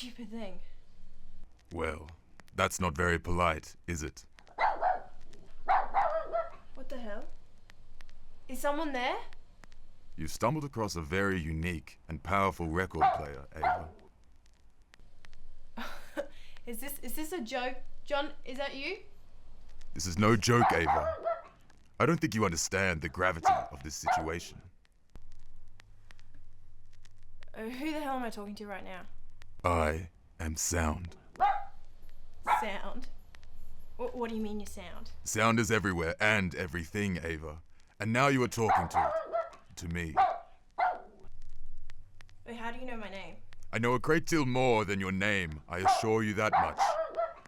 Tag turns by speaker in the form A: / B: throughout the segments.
A: stupid thing.
B: Well, that's not very polite, is it?
A: What the hell? Is someone there?
B: You stumbled across a very unique and powerful record player, Ava.
A: Is this a joke? John, is that you?
B: This is no joke, Ava. I don't think you understand the gravity of this situation.
A: Who the hell am I talking to right now?
B: I am sound.
A: Sound? What do you mean, your sound?
B: Sound is everywhere and everything, Ava. And now you are talking to it. To me.
A: Wait, how do you know my name?
B: I know a great deal more than your name, I assure you that much.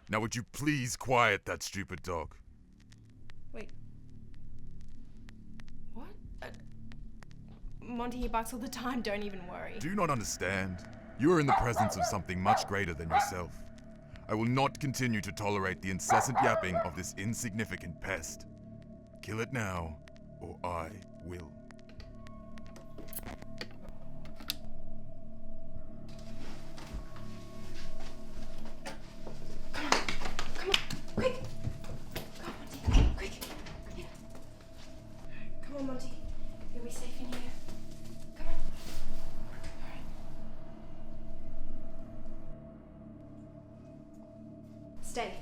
B: Now would you please quiet that stupid dog?
A: Wait. What? Monty, he barks all the time, don't even worry.
B: Do you not understand? You are in the presence of something much greater than yourself. I will not continue to tolerate the incessant yapping of this insignificant pest. Kill it now, or I will.
A: Come on, quick! Come on, Monty, quick! Yeah. Come on, Monty. You'll be safe in here. Come on. Alright. Stay.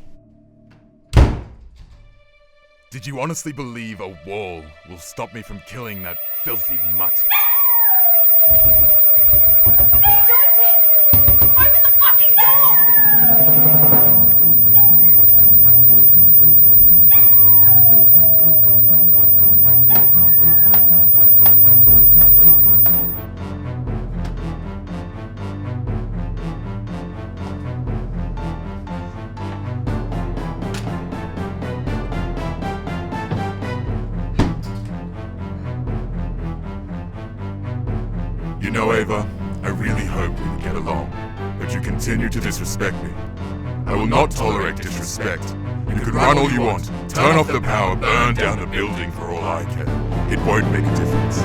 B: Did you honestly believe a wall will stop me from killing that filthy mutt?
A: What the fuck are you doing, Tim? Open the fucking door!
B: You know, Ava, I really hoped we would get along, but you continue to disrespect me. I will not tolerate disrespect. You can run all you want, turn off the power, burn down the building for all I care. It won't make a difference.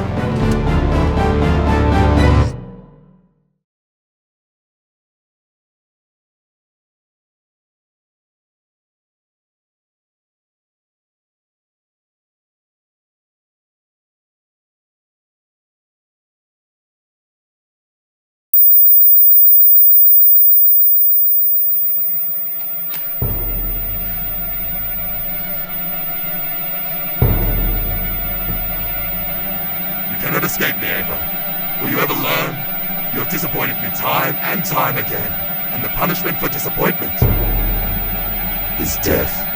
B: You cannot escape me, Ava. Will you ever learn? You have disappointed me time and time again, and the punishment for disappointment is death.